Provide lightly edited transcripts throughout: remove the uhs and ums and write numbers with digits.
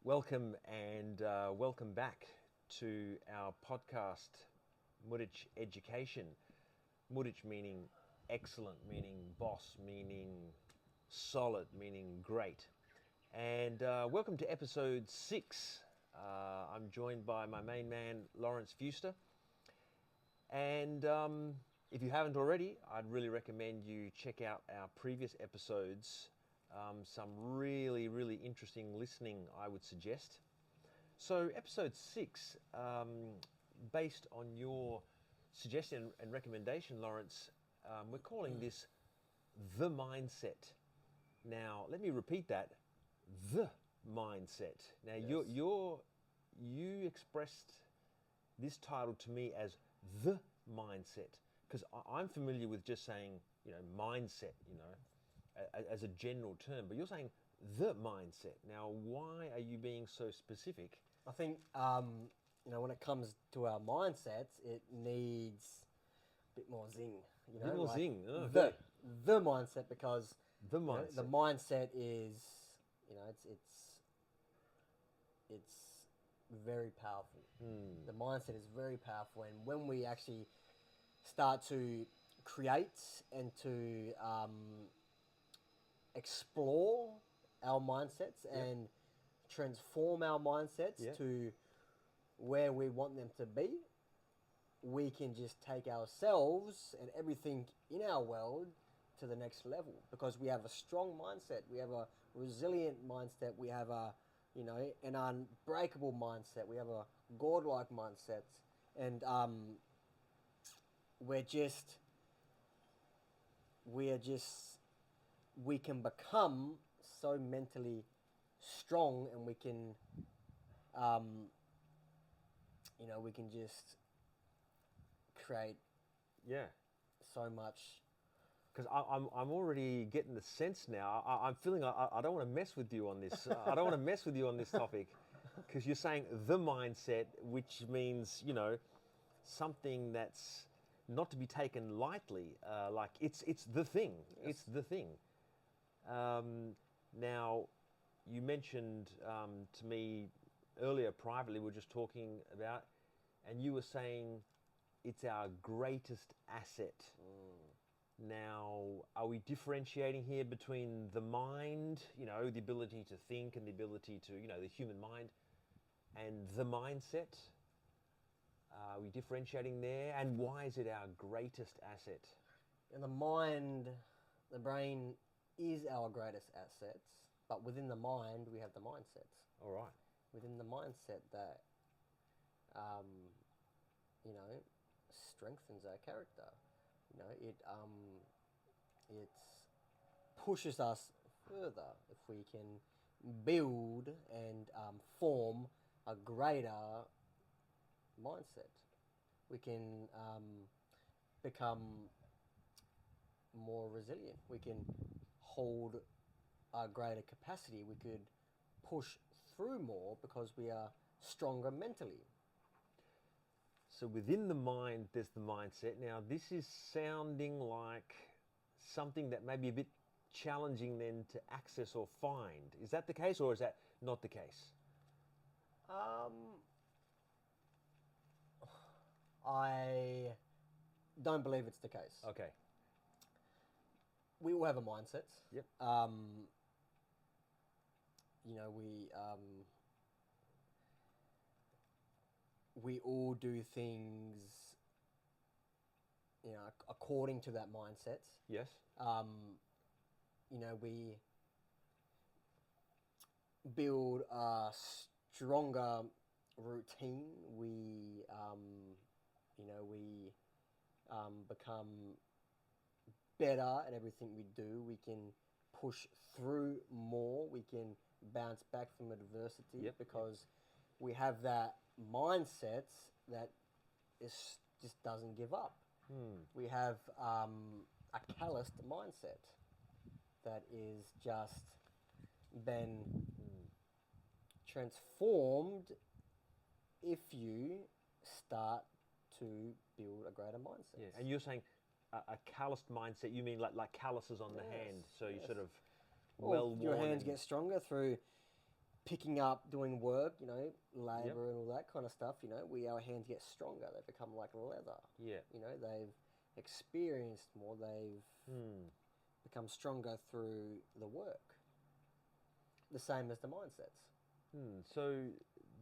Welcome and welcome back to our podcast, Moorditj Education. Moorditj meaning excellent, meaning boss, meaning solid, meaning great. And welcome to episode 6. I'm joined by my main man, Laurence Fuster. And if you haven't already, I'd really recommend you check out our previous episodes. Some really interesting listening, I would suggest. So episode 6, based on your suggestion and recommendation, Laurence, we're calling this The Mindset. Now, let me repeat that. The Mindset. Now, Yes. you expressed this title to me as The Mindset, because I'm familiar with just saying, mindset, as a general term, but you're saying the mindset. Now, why are you being so specific? I think, when it comes to our mindsets, it needs a bit more zing. A bit more zing. Oh, the mindset, because the mindset. the mindset is, it's very powerful. The mindset is very powerful, and when we actually start to create and to explore our mindsets and transform our mindsets to where we want them to be, we can just take ourselves and everything in our world to the next level, because we have a strong mindset, we have a resilient mindset, we have an unbreakable mindset, we have a godlike mindset, and we can become so mentally strong, and we can, we can just create so much. Because I'm already getting the sense now. I'm feeling I don't want to mess with you on this. I don't want to mess with you on this topic, because you're saying the mindset, which means something that's not to be taken lightly. Like it's the thing. Yes. It's the thing. Now, you mentioned to me earlier privately, we were just talking about, and you were saying it's our greatest asset. Now, are we differentiating here between the mind, the ability to think and the ability to, the human mind, and the mindset? Are we differentiating there? And why is it our greatest asset? In the mind, the brain is our greatest assets, but within the mind, we have the mindset. All right. Within the mindset that, strengthens our character. It pushes us further if we can build and form a greater mindset. We can become more resilient. We can hold a greater capacity. We could push through more because we are stronger mentally. So within the mind, there's the mindset. Now, this is sounding like something that may be a bit challenging then to access or find. Is that the case, or is that not the case? I don't believe it's the case. Okay. We all have a mindset. Yep. We all do things, according to that mindset. Yes. We build a stronger routine. We become better at everything we do. We can push through more. We can bounce back from adversity because we have that mindset that just doesn't give up. We have a calloused mindset that is just been transformed if you start to build a greater mindset. Yeah. And you're saying a calloused mindset, you mean like calluses on the hand, so you sort of Your hands get stronger through picking up, doing work, you know, labor Yep. and all that kind of stuff, you know, our hands get stronger. They become like leather. Yeah. You know, they've experienced more. They've become stronger through the work. The same as the mindsets. So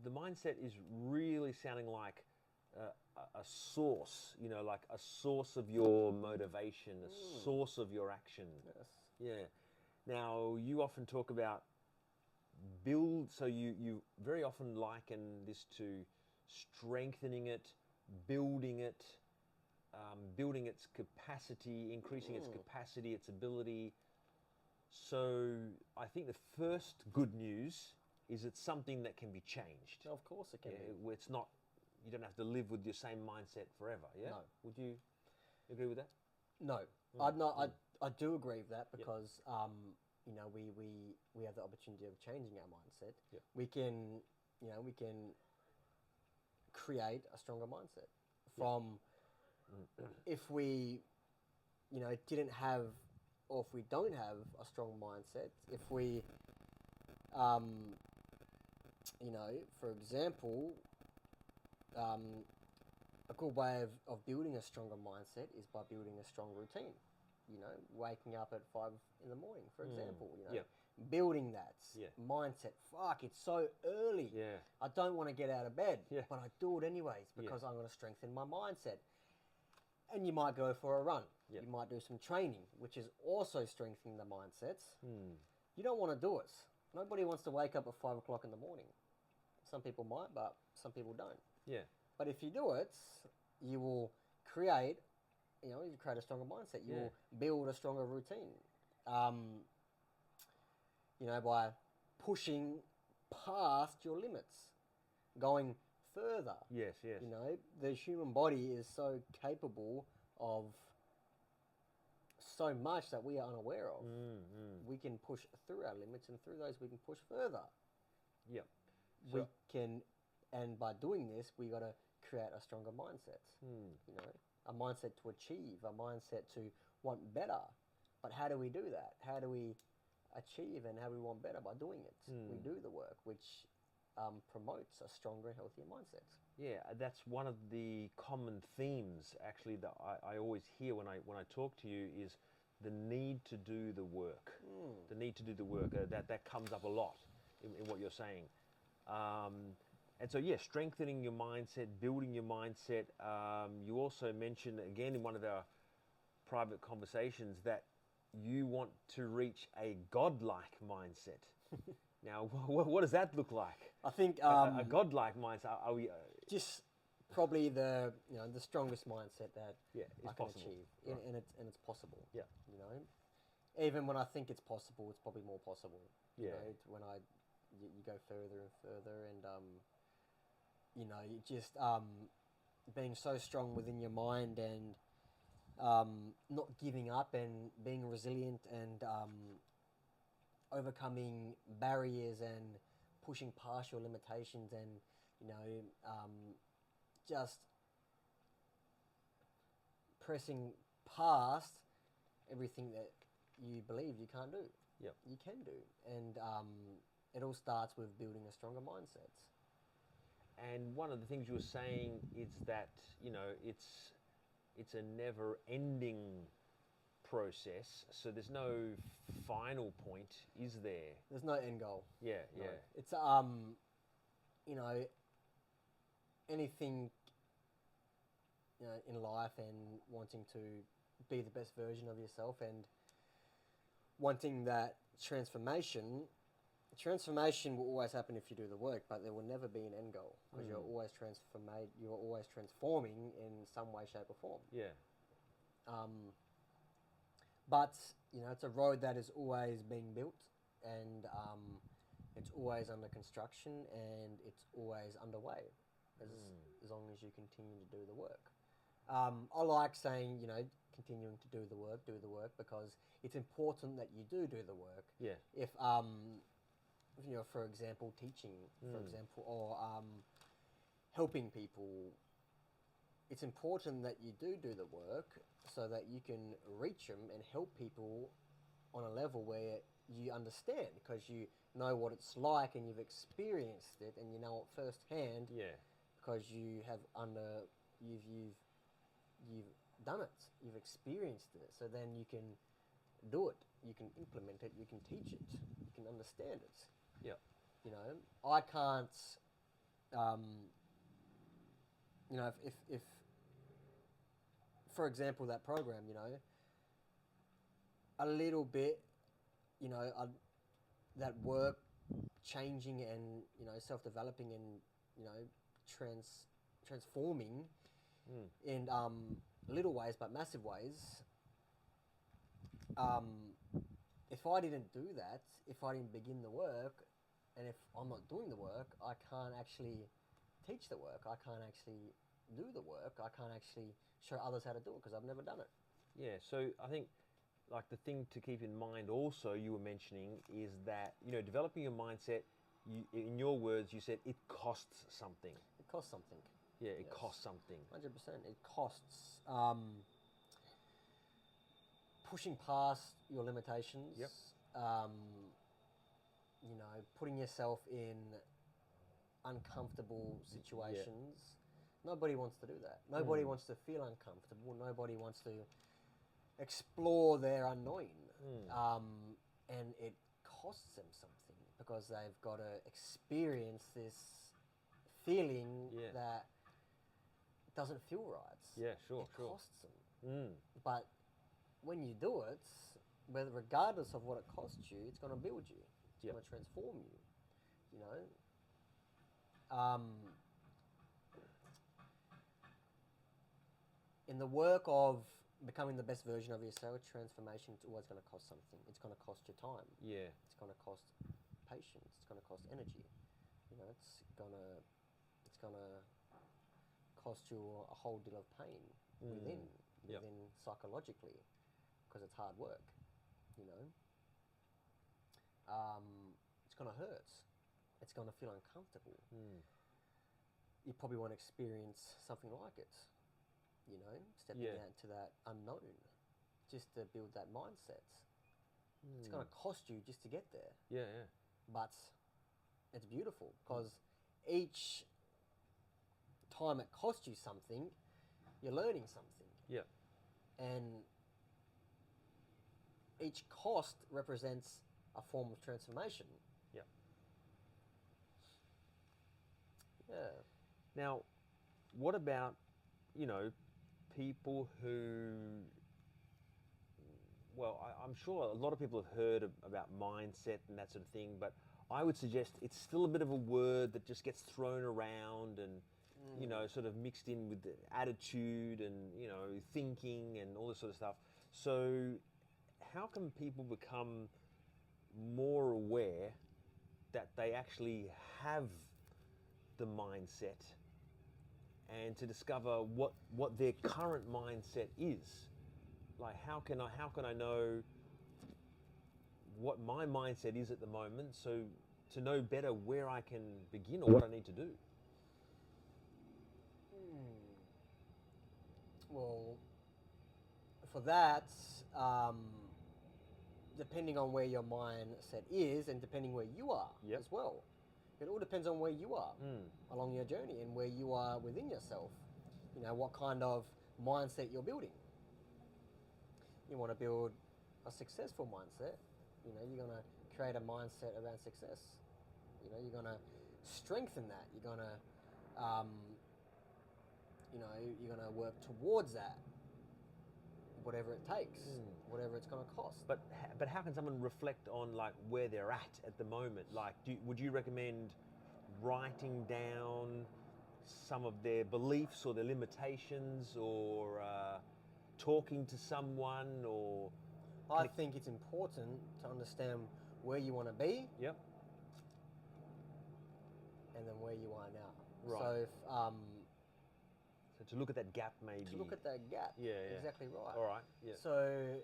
the mindset is really sounding like a source, you know, like a source of your motivation, a source of your action. Yes. Yeah. Now, you often talk about so you very often liken this to strengthening it, building it, building its capacity, increasing its capacity, its ability. So I think the first good news is it's something that can be changed. Of course it can be. It's not, you don't have to live with your same mindset forever, yeah? No. Would you agree with that? No, I do agree with that because you know we have the opportunity of changing our mindset. Yep. We can create a stronger mindset from if we didn't have, or if we don't have a strong mindset. If we for example, a good way of building a stronger mindset is by building a strong routine. You know, waking up at 5 in the morning, for example. You know, building that mindset. Fuck, it's so early. Yeah. I don't want to get out of bed, Yeah. but I do it anyways because I'm going to strengthen my mindset. And you might go for a run. Yep. You might do some training, which is also strengthening the mindsets. You don't want to do it. Nobody wants to wake up at 5 o'clock in the morning. Some people might, but some people don't. Yeah. But if you do it, you will create, you create a stronger mindset. You will build a stronger routine. By pushing past your limits, going further. Yes, yes. You know, the human body is so capable of so much that we are unaware of. We can push through our limits, and through those we can push further. Yep. We can, and by doing this, we got to create a stronger mindset. You know, a mindset to achieve, a mindset to want better. But how do we do that? How do we achieve and how we want better? By doing it. We do the work, which promotes a stronger and healthier mindset. Yeah, that's one of the common themes actually that I always hear when I talk to you is the need to do the work. The need to do the work. That comes up a lot in what you're saying. And so, strengthening your mindset, building your mindset. You also mentioned, again, in one of our private conversations, that you want to reach a godlike mindset. Now, what does that look like? I think a godlike mindset. Are we? Just probably the strongest mindset that I can possible. achieve, Right. and it's possible. Yeah. You know, even when I think it's possible, it's probably more possible. Yeah. You know, when you go further and further, and you just being so strong within your mind and not giving up and being resilient and overcoming barriers and pushing past your limitations and just pressing past everything that you believe you can't do. Yep. You can do, and it all starts with building a stronger mindset. And one of the things you were saying is that it's a never-ending process. So there's no final point, is there? There's no end goal. Yeah, No. yeah. It's anything in life and wanting to be the best version of yourself and wanting that transformation will always happen if you do the work, but there will never be an end goal because you're always transforming in some way, shape or form. Yeah. But it's a road that is always being built, and it's always under construction, and it's always underway as long as you continue to do the work. I like saying, continuing to do the work because it's important that you do the work. Yeah. If for example, teaching, for example, or helping people, it's important that you do the work so that you can reach them and help people on a level where you understand because you know what it's like and you've experienced it and you know it firsthand. Yeah. Because you have you've done it, you've experienced it. So then you can do it, you can implement it, you can teach it, you can understand it. Yeah. You know, I can't. You know, if for example that program, you know, a little bit, you know, that work changing and you know self-developing and you know transforming in little ways but massive ways. If I didn't do that, if I didn't begin the work, and if I'm not doing the work, I can't actually teach the work. I can't actually do the work. I can't actually show others how to do it because I've never done it. Yeah, so I think like the thing to keep in mind also you were mentioning is that, you know, developing your mindset, in your words, you said it costs something. It costs something. Yeah, it costs something. 100%. It costs pushing past your limitations. Yep. You know, putting yourself in uncomfortable situations. Yeah. Nobody wants to do that. Nobody wants to feel uncomfortable. Nobody wants to explore their unknown. And it costs them something because they've got to experience this feeling that doesn't feel right. Yeah, sure, It costs them. But when you do it, regardless of what it costs you, it's going to build you. It's going to transform you. You know. In the work of becoming the best version of yourself, transformation is always going to cost something. It's going to cost you time. Yeah. It's going to cost patience. It's going to cost energy. You know, it's going to cost you a whole deal of pain within psychologically because it's hard work. You know, it's going to hurt. It's going to feel uncomfortable. You probably want to experience something like it. You know, stepping out into that unknown, just to build that mindset. It's going to cost you just to get there. Yeah, yeah. But it's beautiful because each time it costs you something, you're learning something. Yeah. And each cost represents a form of transformation. Yeah. Yeah. Now, what about, you know, people who, well, I'm sure a lot of people have heard about mindset and that sort of thing, but I would suggest it's still a bit of a word that just gets thrown around and, you know, sort of mixed in with the attitude and, you know, thinking and all this sort of stuff. So how can people become more aware that they actually have the mindset and to discover what their current mindset is? Like how can I know what my mindset is at the moment, so to know better where I can begin or what I need to do? Well, for that, depending on where your mindset is and depending where you are as well. It all depends on where you are along your journey and where you are within yourself. You know, what kind of mindset you're building. You want to build a successful mindset. You know, you're going to create a mindset around success. You know, you're going to strengthen that. You're going to, you know, you're going to work towards that. Whatever it takes, whatever it's going to cost. But how can someone reflect on like where they're at the moment? Like, would you recommend writing down some of their beliefs or their limitations, or talking to someone, or? I think it's important to understand where you want to be. Yep. And then where you are now. Right. So if to look at that gap, maybe. To look at that gap. Yeah. Exactly right. All right. Yeah. So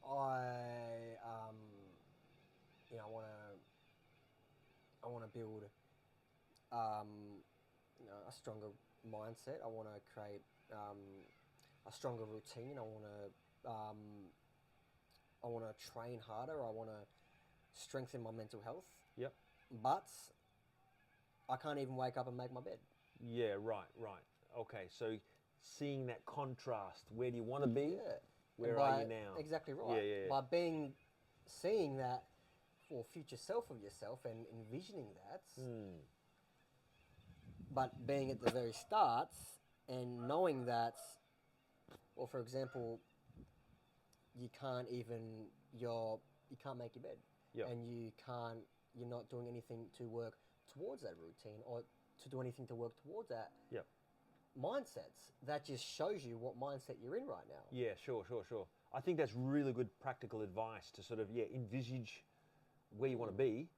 I, you know, I want to build, you know, a stronger mindset. I want to create a stronger routine. I I want to train harder, I want to strengthen my mental health, Yep. but I can't even wake up and make my bed. Yeah, right. Okay, so seeing that contrast, where do you want to be? Yeah. Where And are you now? Exactly right. Yeah. By seeing that for future self of yourself and envisioning that, but being at the very start and knowing that, or for example, you can't make your bed, Yep. and you're not doing anything to work towards that routine or to do anything to work towards that Yep. mindsets. That just shows you what mindset you're in right now. Yeah, sure. I think that's really good practical advice to sort of, envisage where you want to be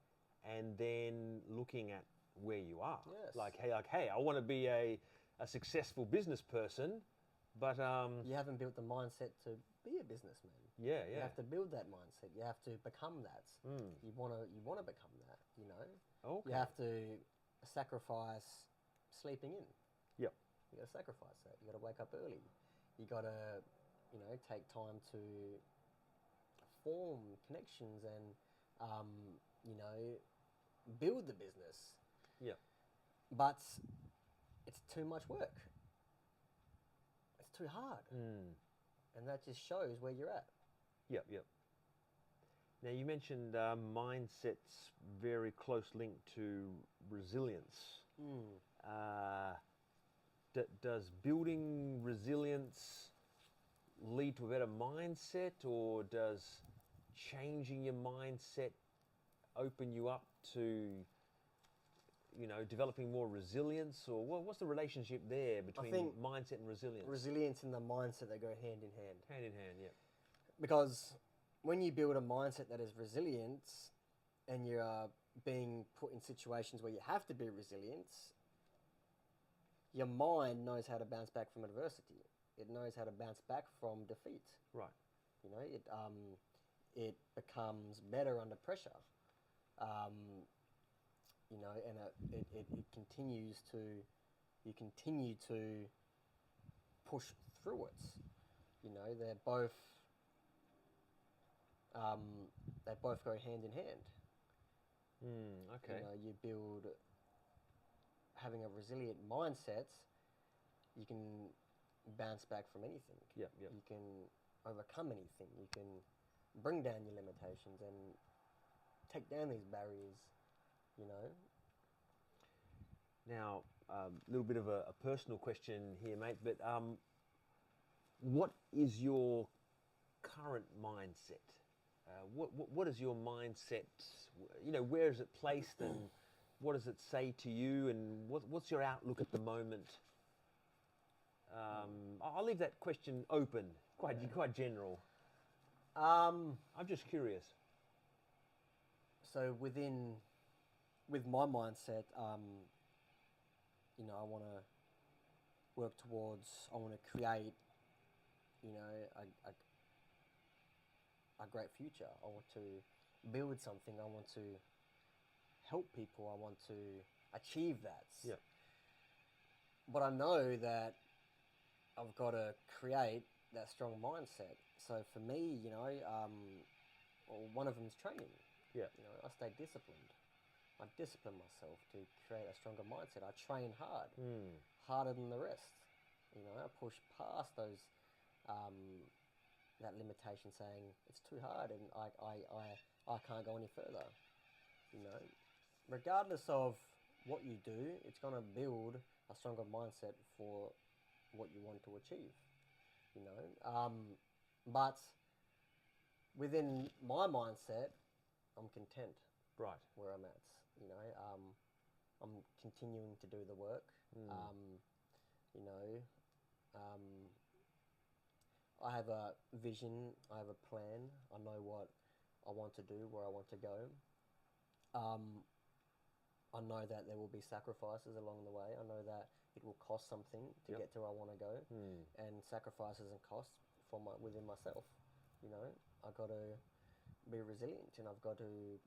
and then looking at where you are. Yes. Like, hey, I want to be a successful business person, but... You haven't built the mindset to be a businessman. Yeah. You have to build that mindset. You have to become that. You want to become that, you know? Okay. You have to sacrifice sleeping in. Yep. You got to sacrifice that. You got to wake up early. You got to, take time to form connections and, build the business. Yep. But it's too much work. It's too hard. And that just shows where you're at. Yep. Now, you mentioned mindsets very close link to resilience. Does building resilience lead to a better mindset, or does changing your mindset open you up to, developing more resilience? Or what's the relationship there between mindset and resilience? Resilience and the mindset, they go hand in hand. Hand in hand, yeah. Because when you build a mindset that is resilient and you are being put in situations where you have to be resilient, your mind knows how to bounce back from adversity. It knows how to bounce back from defeat. Right. It becomes better under pressure. And it continues to, you continue to push through it. They're both, they both go hand in hand. Okay. You build, having a resilient mindset, you can bounce back from anything. Yep. You can overcome anything. You can bring down your limitations and take down these barriers, Now, a little bit of a personal question here, mate, but what is your current mindset? What is your mindset? Where is it placed, and what does it say to you, and what's your outlook at the moment? I'll leave that question open, quite general. I'm just curious. So with my mindset, I want to work towards, I want to create, a great future. I want to build something. I want to help people. I want to achieve that. Yep. But I know that I've got to create that strong mindset. So for me, one of them is training. Yeah. I stay disciplined. I discipline myself to create a stronger mindset. I train hard, harder than the rest. I push past those, that limitation, saying it's too hard and I can't go any further. Regardless of what you do, it's going to build a stronger mindset for what you want to achieve. But within my mindset, I'm content. Right. Where I'm at. I'm continuing to do the work. I have a vision, I have a plan, I know what I want to do, where I want to go. I know that there will be sacrifices along the way. I know that it will cost something to get to where I want to go, and sacrifices and costs within myself. I've got to be resilient, and I've got to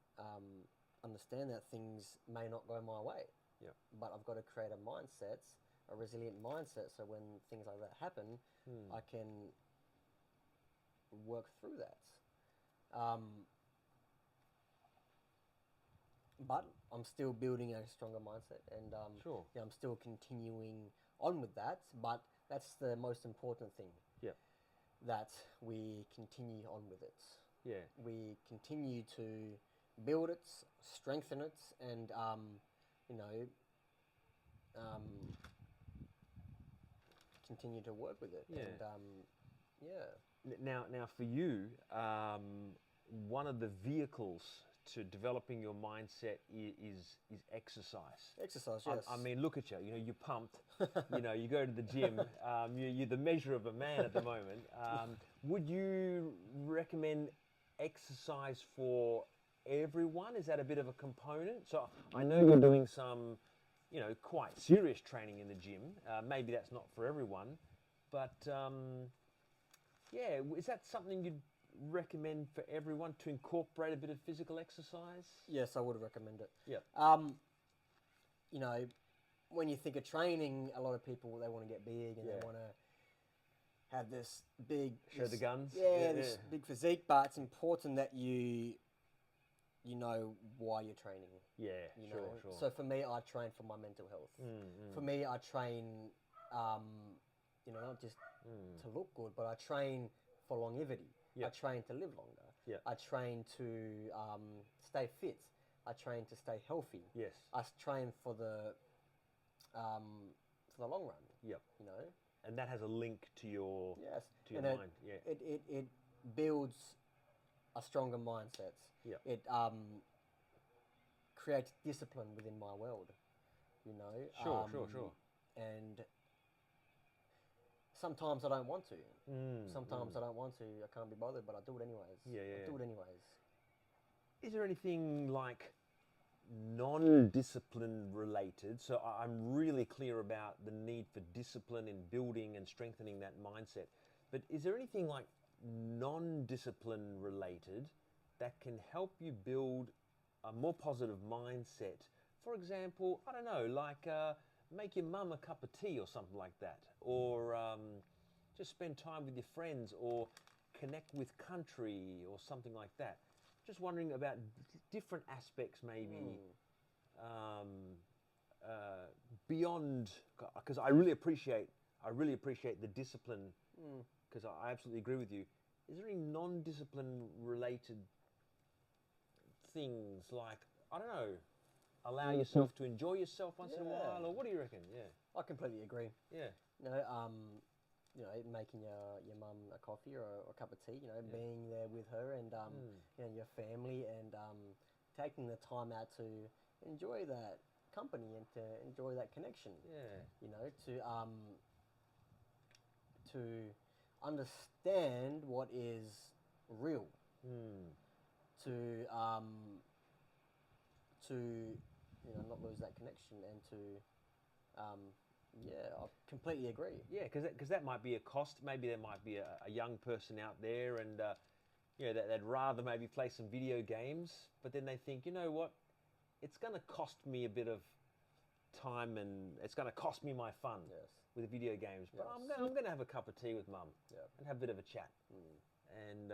understand that things may not go my way. Yep. But I've got to create a mindset, a resilient mindset, so when things like that happen, I can work through that. But I'm still building a stronger mindset, and Sure. yeah, I'm still continuing on with that. But that's the most important thing. Yeah. That we continue on with it. Yeah. We continue to build it, strengthen it, and you know, continue to work with it. Yeah. And yeah. Now for you, one of the vehicles to developing your mindset is exercise. Exercise, yes. I mean, look at you. You know, you're pumped. You know, you go to the gym. You're the measure of a man at the moment. Would you recommend exercise for everyone? Is that a bit of a component? So I know you're doing some, you know, quite serious training in the gym. Maybe that's not for everyone, but yeah, is that something you'd recommend for everyone to incorporate a bit of physical exercise? Yes, I would recommend it. Yeah. You know, when you think of training, a lot of people, they want to get big and they want to have this big... Show the guns? Yeah, this big physique, but it's important that you know why you're training. Yeah, you sure, know? sure. So for me, I train for my mental health. For me, I train, you know, not just to look good, but I train for longevity. Yep. I train to live longer. Yep. I train to stay fit. I train to stay healthy. Yes. I train for the long run. Yep. You know. And that has a link to your and mind. Yeah. It builds a stronger mindset. Yep. It creates discipline within my world. You know. Sure. And sometimes I don't want to. Sometimes I don't want to. I can't be bothered, but I do it anyways. I do it anyways. Is there anything like non-discipline related? So I'm really clear about the need for discipline in building and strengthening that mindset. But is there anything like non-discipline related that can help you build a more positive mindset? For example, I don't know, like make your mum a cup of tea or something like that, or just spend time with your friends, or connect with country or something like that. Just wondering about different aspects, maybe beyond, because I really appreciate the discipline, because I absolutely agree with you. Is there any non-discipline related things, like, I don't know, allow yourself to enjoy yourself once in a while, or what do you reckon? Yeah, I completely agree. Yeah. You know, making your mum a coffee or a cup of tea. You know, being there with her and you know, your family, and taking the time out to enjoy that company and to enjoy that connection. Yeah. You know, to understand what is real. To you know, not lose that connection, and to yeah, I completely agree. Yeah, because that might be a cost. Maybe there might be a young person out there, and you know, they'd rather maybe play some video games, but then they think, you know what, it's going to cost me a bit of time, and it's going to cost me my fun with video games. But I'm going to have a cup of tea with mum and have a bit of a chat, and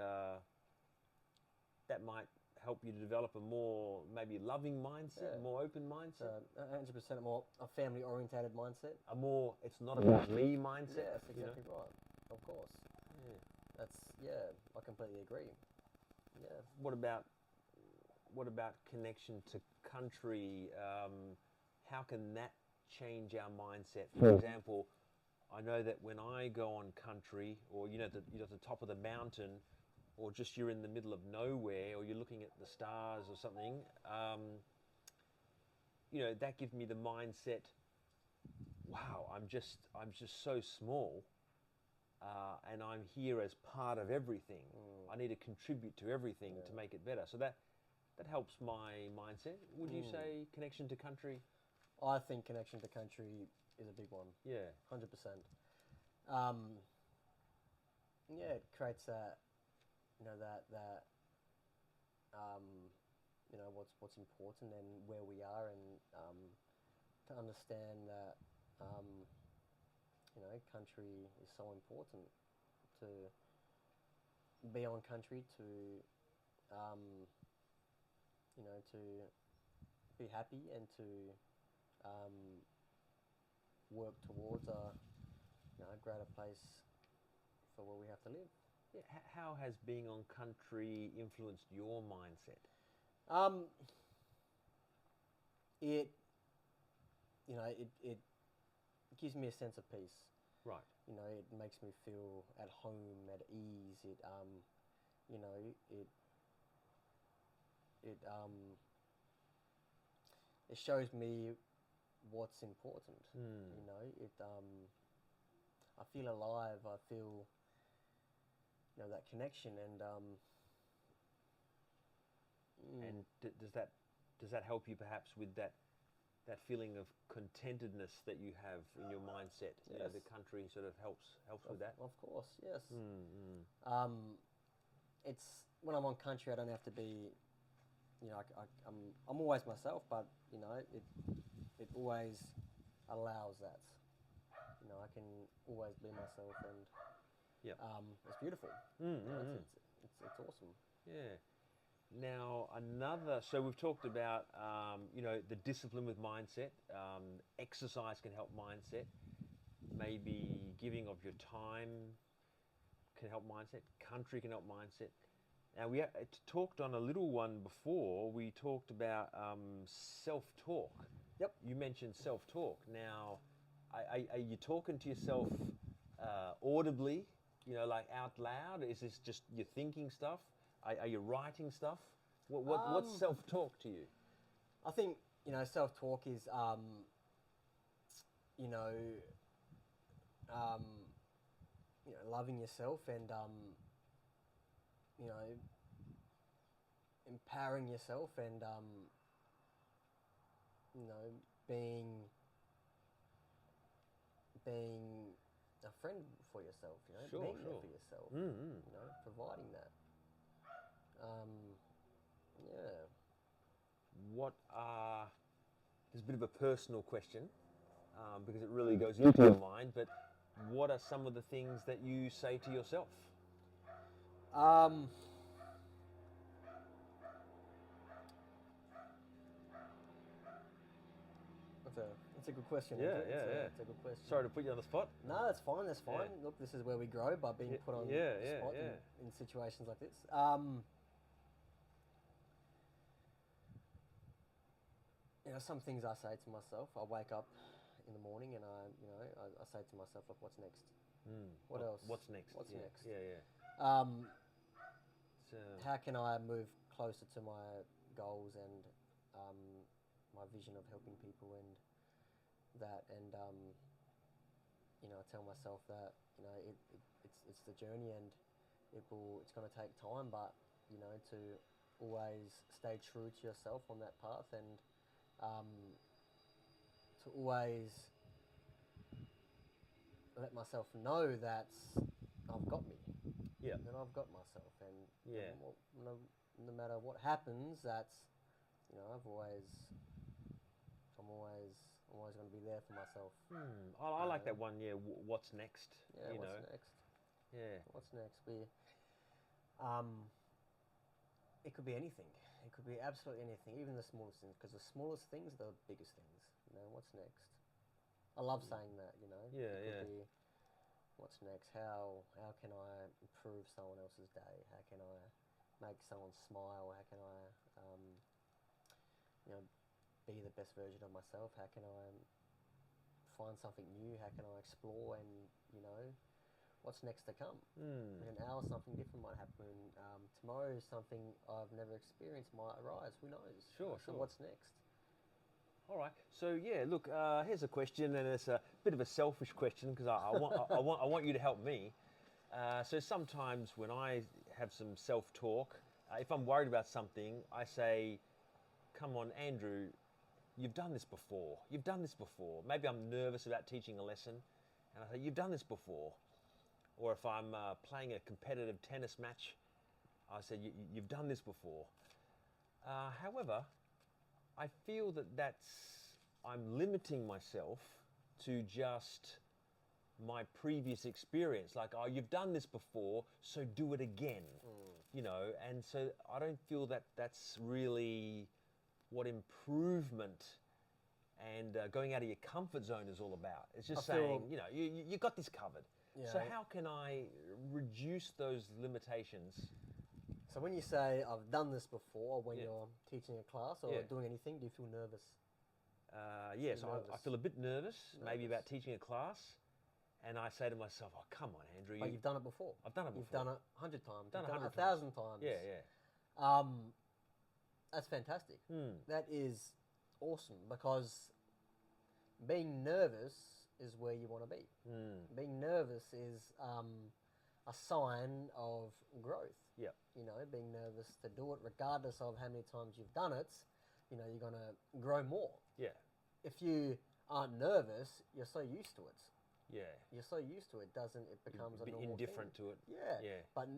that might help you to develop a more maybe loving mindset, a more open mindset. 100% more a family-orientated mindset. A more, it's not about me mindset. Yeah, that's exactly right. Of course. Yeah. I completely agree. Yeah. What about connection to country? How can that change our mindset? For example, I know that when I go on country, or you're at the top of the mountain, or just you're in the middle of nowhere, or you're looking at the stars or something, you know, that gives me the mindset, wow, I'm just so small, and I'm here as part of everything. I need to contribute to everything to make it better. So that helps my mindset. Would you say connection to country? I think connection to country is a big one. Yeah. 100%. Yeah, it creates that, you know, you know, what's important and where we are, and to understand that, you know, country is so important, to be on country, to to be happy and to work towards a greater place for where we have to live. Yeah. How has being on country influenced your mindset? It gives me a sense of peace. Right. It makes me feel at home, at ease. It shows me what's important. I feel alive. I feel that connection, and And does that help you perhaps with that feeling of contentedness that you have in your mindset? Yes. The country sort of helps with that. Of course, yes. It's when I'm on country, I don't have to be. I'm always myself, but it always allows that. I can always be myself, and it's beautiful. It's awesome. Yeah. Now so we've talked about the discipline with mindset. Exercise can help mindset. Maybe giving of your time can help mindset. Country can help mindset. Now we talked on a little one before. We talked about self-talk. Yep. You mentioned self-talk. Now, are you talking to yourself audibly? Like out loud? Is this just you're thinking stuff? Are you writing stuff? What's self-talk to you? I think self-talk is loving yourself and empowering yourself and being a friend for yourself. Sure, being there sure. for yourself. Mm-hmm. Providing that. There's a bit of a personal question because it really goes into your mind, but what are some of the things that you say to yourself? That's a good question. Yeah. It's a good question. Sorry to put you on the spot. No, that's fine. That's fine. Yeah. Look, this is where we grow by being put on the spot in situations like this. Some things I say to myself. I wake up in the morning and I say to myself, look, what's next? What else? What's next? What's next? Yeah. How can I move closer to my goals and my vision of helping people and that, and I tell myself that it's the journey and it's going to take time, but to always stay true to yourself on that path and to always let myself know that I've got me. Yeah. That I've got myself, and Yeah. no matter what happens, that's I'm always going to be there for myself. I like that one. Yeah. What's next? Yeah. What's next? Yeah. What's next? It could be anything. It could be absolutely anything, even the smallest things, because the smallest things are the biggest things. What's next? I love saying that. Yeah. It could be, what's next? How can I improve someone else's day? How can I make someone smile? How can I be the best version of myself? How can I find something new? How can I explore and what's next to come? In an hour, something different might happen. Tomorrow, something I've never experienced might arise. Who knows? Sure. So what's next? All right. So yeah, look, here's a question, and it's a bit of a selfish question because I want you to help me. So sometimes when I have some self-talk, if I'm worried about something, I say, "Come on, Andrew, you've done this before. You've done this before." Maybe I'm nervous about teaching a lesson, and I say, "You've done this before." Or if I'm playing a competitive tennis match, I say, "You've done this before." However, I feel that I'm limiting myself to just my previous experience. Like, "Oh, you've done this before, so do it again." you know, and so I don't feel that that's really what improvement and going out of your comfort zone is all about. It's just saying, you know, you got this covered. Yeah. So how can I reduce those limitations? So when you say, I've done this before, when Yeah. you're teaching a class or Yeah. doing anything, do you feel nervous? Yes, You're I nervous. feel a bit nervous, maybe Nervous. about teaching a class, and I say to myself, "Oh, come on, Andrew! But you've done it before. I've done it You've before. done it 100 times. Done You've done it 100 1,000 times. Yeah, yeah. That's fantastic. Mm. That is awesome, because being nervous is where you want to be. Mm. Being nervous is a sign of growth. Yeah. You know, being nervous to do it, regardless of how many times you've done it, you know, you're going to grow more. Yeah. If you aren't nervous, you're so used to it. Yeah. You're so used to it, it becomes a Be normal indifferent thing. to it. Yeah. Yeah. But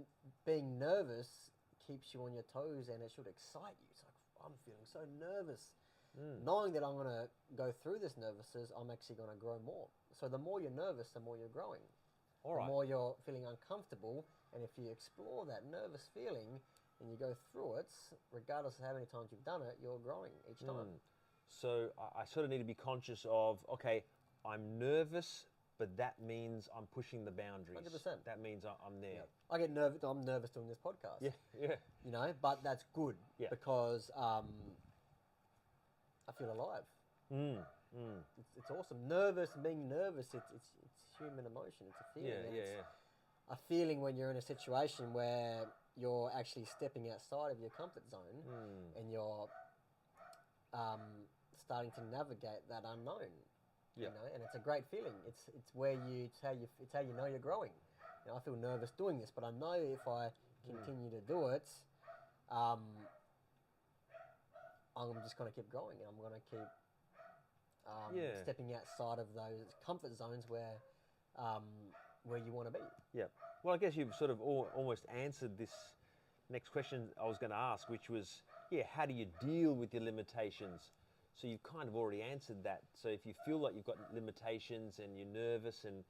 being nervous keeps you on your toes, and it should excite you. It's like, I'm feeling so nervous. Knowing that I'm going to go through this nervousness, I'm actually going to grow more. So the more you're nervous, the more you're growing. All right. The more you're feeling uncomfortable, and if you explore that nervous feeling and you go through it, regardless of how many times you've done it, you're growing each time. So I sort of need to be conscious of, okay, I'm nervous, but that means I'm pushing the boundaries. 100%. That means I'm there. Yeah. I get nervous. I'm nervous doing this podcast. Yeah, yeah. You know, but that's good because I feel alive. It's awesome. Being nervous, it's human emotion. It's a feeling. Yeah. A feeling when you're in a situation where you're actually stepping outside of your comfort zone and you're starting to navigate that unknown. Yeah. You know, and it's a great feeling. It's how you know you're growing. You know, I feel nervous doing this, but I know if I continue to do it, I'm just going to keep growing, and I'm going to keep stepping outside of those comfort zones where you want to be. Yeah. Well, I guess you've sort of almost answered this next question I was going to ask, which was, how do you deal with your limitations? So you've kind of already answered that. So if you feel like you've got limitations and you're nervous and,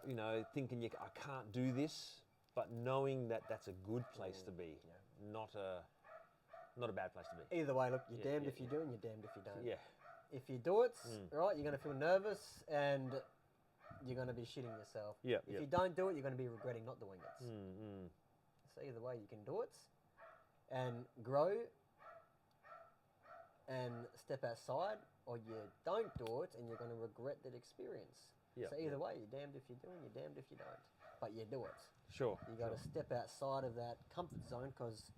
you know, thinking I can't do this, but knowing that that's a good place to be, not a bad place to be. Either way, look, you're damned if you do and you're damned if you don't. Yeah. If you do it, right, you're going to feel nervous and you're going to be shitting yourself. Yeah. If you don't do it, you're going to be regretting not doing it. So either way, you can do it and grow and step outside, or you don't do it and you're going to regret that experience. So either way, you're damned if you do and you're damned if you don't. But you do it. Sure. You got to step outside of that comfort zone, because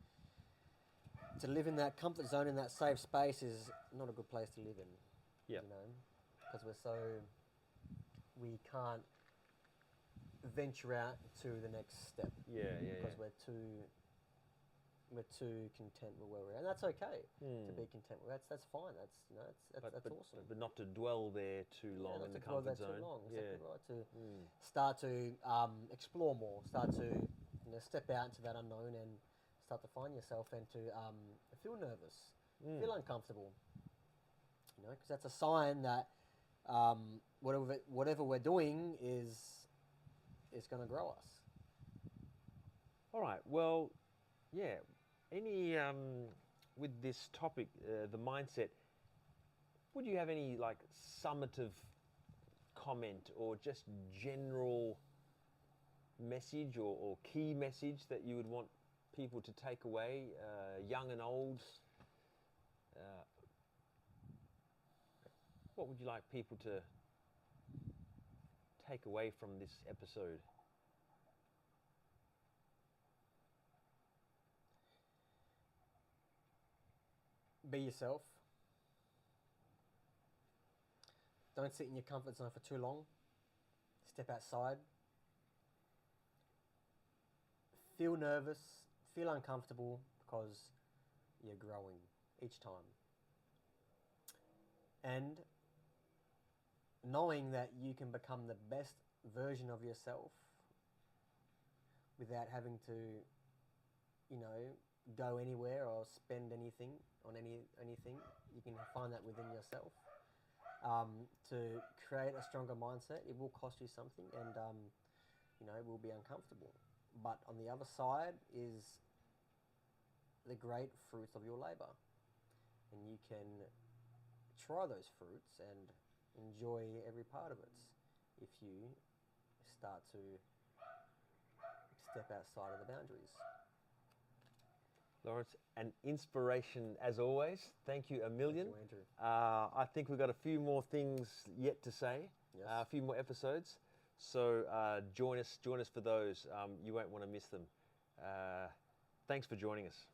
to live in that comfort zone, in that safe space, is not a good place to live in. Yeah. You know, because we can't venture out to the next step. Because we're too content with where we're at, and that's okay to be content with. That's fine. That's that's awesome. But not to dwell there too long in the comfort zone. Too long. Exactly right. To start to explore more. Start to step out into that unknown and start to find yourself, and to feel nervous, feel uncomfortable. You know, because that's a sign that whatever we're doing is going to grow us. All right. Well, any with this topic, the mindset, would you have any like summative comment or just general message or key message that you would want people to take away, young and old? What would you like people to take away from this episode? Be yourself. Don't sit in your comfort zone for too long. Step outside. Feel nervous, feel uncomfortable, because you're growing each time. And knowing that you can become the best version of yourself without having to, go anywhere or spend anything on anything. You can find that within yourself. To create a stronger mindset, it will cost you something, and it will be uncomfortable. But on the other side is the great fruits of your labour. And you can try those fruits and enjoy every part of it if you start to step outside of the boundaries. Laurence, an inspiration as always. Thank you a million. Thank you, Andrew. I think we've got a few more things yet to say, Yes. a few more episodes. So join us for those. You won't want to miss them. Thanks for joining us.